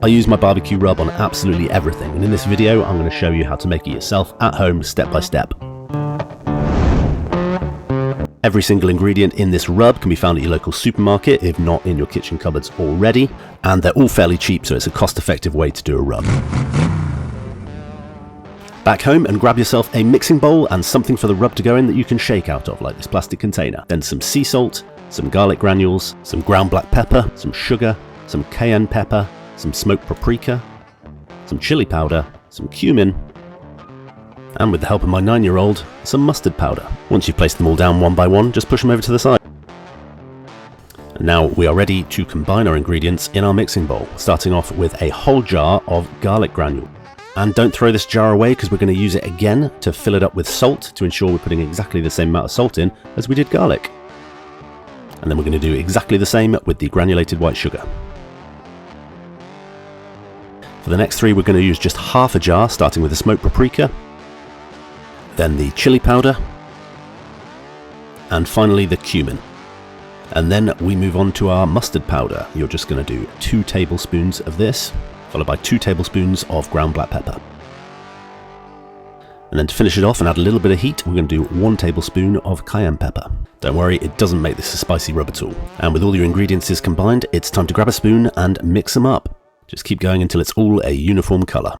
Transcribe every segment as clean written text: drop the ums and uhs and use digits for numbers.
I use my barbecue rub on absolutely everything, and in this video I'm going to show you how to make it yourself at home step by step. Every single ingredient in this rub can be found at your local supermarket, if not in your kitchen cupboards already, and they're all fairly cheap, so it's a cost-effective way to do a rub. Back home and grab yourself a mixing bowl and something for the rub to go in that you can shake out of, like this plastic container. Then some sea salt, some garlic granules, some ground black pepper, some sugar, some cayenne pepper, some smoked paprika, some chili powder, some cumin, and with the help of my 9-year-old, some mustard powder. Once you've placed them all down one by one, just push them over to the side. And now we are ready to combine our ingredients in our mixing bowl, starting off with a whole jar of garlic granule. And don't throw this jar away, because we're going to use it again to fill it up with salt to ensure we're putting exactly the same amount of salt in as we did garlic. And then we're going to do exactly the same with the granulated white sugar. For the next three, we're going to use just half a jar, starting with the smoked paprika, then the chili powder, and finally the cumin. And then we move on to our mustard powder. You're just going to do 2 tablespoons of this, followed by 2 tablespoons of ground black pepper. And then to finish it off and add a little bit of heat, we're going to do 1 tablespoon of cayenne pepper. Don't worry, it doesn't make this a spicy rub at all. And with all your ingredients combined, it's time to grab a spoon and mix them up. Just keep going until it's all a uniform colour.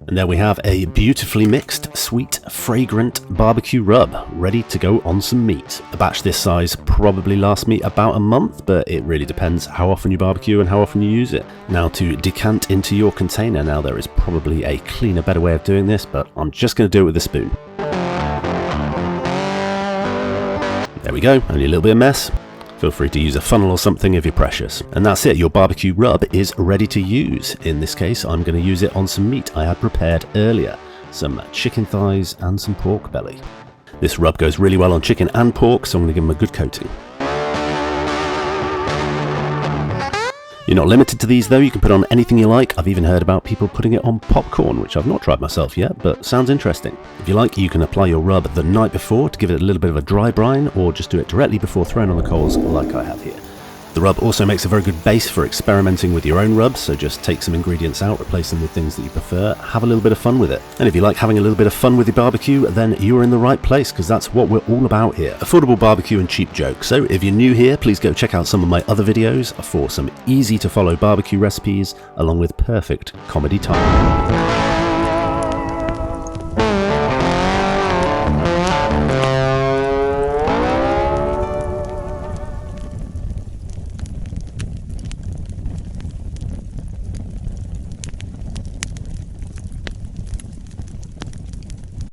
And there we have a beautifully mixed, sweet, fragrant barbecue rub, ready to go on some meat. A batch this size probably lasts me about a month, but it really depends how often you barbecue and how often you use it. Now to decant into your container. Now there is probably a cleaner, better way of doing this, but I'm just going to do it with a spoon. There we go, only a little bit of mess. Feel free to use a funnel or something if you're precious. And that's it, your barbecue rub is ready to use. In this case, I'm going to use it on some meat I had prepared earlier. Some chicken thighs and some pork belly. This rub goes really well on chicken and pork, so I'm going to give them a good coating. You're not limited to these though, you can put on anything you like. I've even heard about people putting it on popcorn, which I've not tried myself yet, but sounds interesting. If you like, you can apply your rub the night before to give it a little bit of a dry brine, or just do it directly before throwing on the coals like I have here. The rub also makes a very good base for experimenting with your own rubs, so just take some ingredients out, replace them with things that you prefer, have a little bit of fun with it. And if you like having a little bit of fun with your barbecue, then you are in the right place, because that's what we're all about here. Affordable barbecue and cheap jokes. So if you're new here, please go check out some of my other videos for some easy to follow barbecue recipes, along with perfect comedy timing.